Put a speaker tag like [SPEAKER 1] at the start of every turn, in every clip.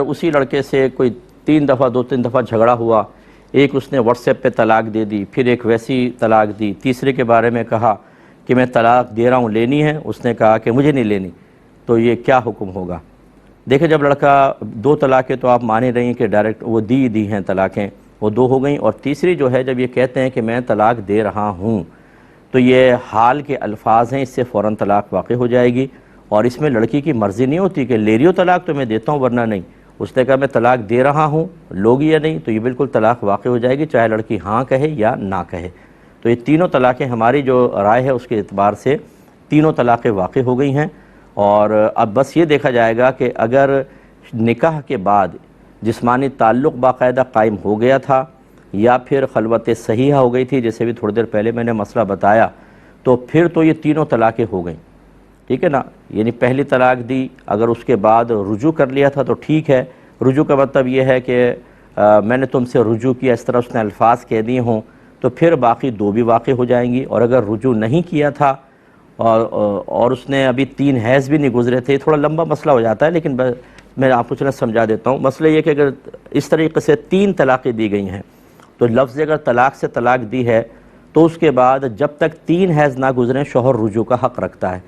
[SPEAKER 1] اسی لڑکے سے کوئی 2-3 دفعہ جھگڑا ہوا، ایک اس نے واٹس ایپ پہ طلاق دے دی، پھر ایک ویسی طلاق دی، تیسرے کے بارے میں کہا کہ میں طلاق دے رہا ہوں، لینی ہے، اس نے کہا کہ مجھے نہیں لینی، تو یہ کیا حکم ہوگا؟ دیکھیں جب لڑکا 2 طلاقیں تو آپ مان ہی رہی ہیں کہ ڈائریکٹ وہ دی ہیں طلاقیں، وہ 2 ہو گئیں، اور تیسری جو ہے جب یہ کہتے ہیں کہ میں طلاق دے رہا ہوں تو یہ حال کے الفاظ ہیں، اس سے فوراً طلاق واقع ہو جائے گی، اور اس میں لڑکی کی مرضی نہیں ہوتی کہ لے رہی ہو طلاق تو میں دیتا ہوں ورنہ نہیں، اس نے کہا میں طلاق دے رہا ہوں، لوگی یا نہیں، تو یہ بالکل طلاق واقع ہو جائے گی چاہے لڑکی ہاں کہے یا نہ کہے۔ تو یہ تینوں طلاقیں ہماری جو رائے ہے اس کے اعتبار سے تینوں طلاقیں واقع ہو گئی ہیں، اور اب بس یہ دیکھا جائے گا کہ اگر نکاح کے بعد جسمانی تعلق باقاعدہ قائم ہو گیا تھا یا پھر خلوت صحیحہ ہو گئی تھی، جیسے بھی تھوڑی دیر پہلے میں نے مسئلہ بتایا، تو پھر تو یہ تینوں طلاقیں ہو گئیں، ٹھیک ہے نا؟ یعنی پہلی طلاق دی، اگر اس کے بعد رجوع کر لیا تھا تو ٹھیک ہے، رجوع کا مطلب یہ ہے کہ میں نے تم سے رجوع کیا، اس طرح اس نے الفاظ کہہ دیے ہوں تو پھر باقی 2 بھی واقع ہو جائیں گی، اور اگر رجوع نہیں کیا تھا اور اس نے ابھی 3 حیض بھی نہیں گزرے تھے، تھوڑا لمبا مسئلہ ہو جاتا ہے لیکن میں آپ کو سمجھا دیتا ہوں۔ مسئلہ یہ کہ اگر اس طریقے سے 3 طلاقیں دی گئی ہیں تو لفظ اگر طلاق سے طلاق دی ہے تو اس کے بعد جب تک 3 حیض نہ گزریں شوہر رجوع کا حق رکھتا ہے،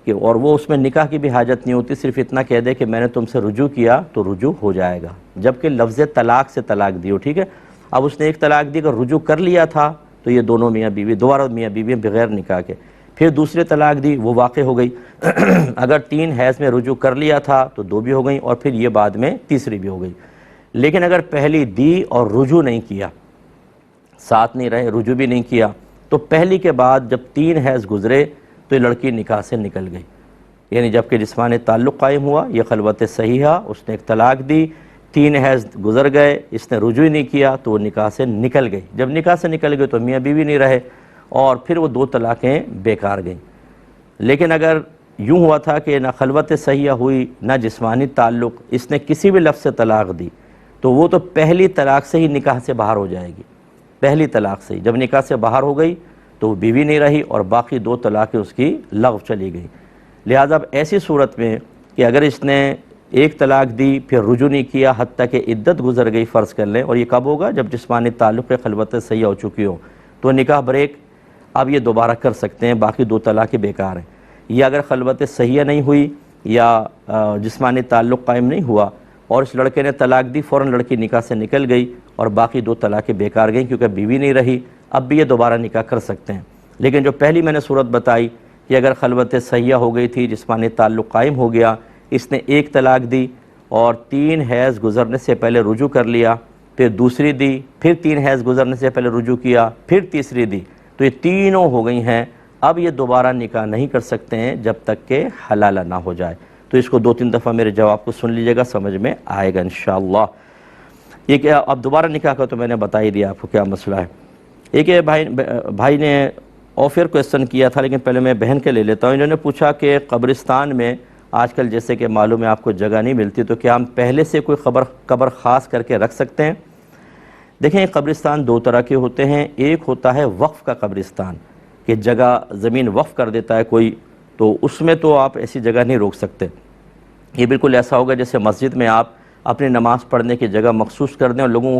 [SPEAKER 1] کہ اور وہ اس میں نکاح کی بھی حاجت نہیں ہوتی، صرف اتنا کہہ دے کہ میں نے تم سے رجوع کیا تو رجوع ہو جائے گا، جبکہ لفظ طلاق سے طلاق دی ہو، ٹھیک ہے؟ اب اس نے ایک طلاق دی، اگر رجوع کر لیا تھا تو یہ دونوں میاں بیوی دوبارہ میاں بیوی بغیر نکاح کے، پھر دوسری طلاق دی وہ واقع ہو گئی، اگر 3 حیض میں رجوع کر لیا تھا تو 2 بھی ہو گئیں، اور پھر یہ بعد میں تیسری بھی ہو گئی۔ لیکن اگر پہلی دی اور رجوع نہیں کیا، ساتھ نہیں رہے، رجوع بھی نہیں کیا، تو پہلی کے بعد جب 3 حیض گزرے تو یہ لڑکی نکاح سے نکل گئی، یعنی جب کہ جسمانی تعلق قائم ہوا، یہ خلوت صحیحہ، اس نے ایک طلاق دی، 3 حیض گزر گئے، اس نے رجوع نہیں کیا تو وہ نکاح سے نکل گئی، جب نکاح سے نکل گئے تو میاں بیوی نہیں رہے، اور پھر وہ 2 طلاقیں بیکار گئیں۔ لیکن اگر یوں ہوا تھا کہ نہ خلوت صحیحہ ہوئی نہ جسمانی تعلق، اس نے کسی بھی لفظ سے طلاق دی، تو وہ تو پہلی طلاق سے ہی نکاح سے باہر ہو جائے گی، پہلی طلاق سے ہی جب نکاح سے باہر ہو گئی تو وہ بیوی نہیں رہی، اور باقی 2 طلاقیں اس کی لغو چلی گئی۔ لہذا اب ایسی صورت میں کہ اگر اس نے ایک طلاق دی پھر رجوع نہیں کیا حتیٰ کہ عدت گزر گئی، فرض کر لیں، اور یہ کب ہوگا؟ جب جسمانی تعلق خلوت صحیحہ ہو چکی ہو، تو نکاح بریک اب یہ دوبارہ کر سکتے ہیں، باقی 2 طلاقیں بیکار ہیں۔ یا اگر خلوت صحیحہ نہیں ہوئی یا جسمانی تعلق قائم نہیں ہوا اور اس لڑکے نے طلاق دی، فوراً لڑکی نکاح سے نکل گئی اور باقی 2 طلاقیں بیکار گئیں کیونکہ بیوی نہیں رہی، اب بھی یہ دوبارہ نکاح کر سکتے ہیں۔ لیکن جو پہلی میں نے صورت بتائی کہ اگر خلوت صحیحہ ہو گئی تھی، جسمانی تعلق قائم ہو گیا، اس نے ایک طلاق دی اور 3 حیض گزرنے سے پہلے رجوع کر لیا، پھر دوسری دی، پھر 3 حیض گزرنے سے پہلے رجوع کیا، پھر تیسری دی، تو یہ تینوں ہو گئی ہیں، اب یہ دوبارہ نکاح نہیں کر سکتے ہیں جب تک کہ حلالہ نہ ہو جائے۔ تو اس کو 2-3 دفعہ میرے جواب کو سن لیجئے گا، سمجھ میں آئے گا انشاءاللہ۔ یہ کہ اب دوبارہ نکاح کا تو میں نے بتا ہی دیا آپ کو کیا مسئلہ ہے۔ ایک بھائی نے آفر کویسچن کیا تھا، لیکن پہلے میں بہن کے لے لیتا ہوں۔ انہوں نے پوچھا کہ قبرستان میں آج کل جیسے کہ معلوم ہے آپ کو جگہ نہیں ملتی، تو کیا ہم پہلے سے کوئی قبر خاص کر کے رکھ سکتے ہیں؟ دیکھیں قبرستان 2 طرح کے ہوتے ہیں، ایک ہوتا ہے وقف کا قبرستان، کہ جگہ زمین وقف کر دیتا ہے کوئی، تو اس میں تو آپ ایسی جگہ نہیں روک سکتے۔ یہ بالکل ایسا ہوگا جیسے مسجد میں آپ اپنی نماز پڑھنے کی جگہ مخصوص کر دیں اور لوگوں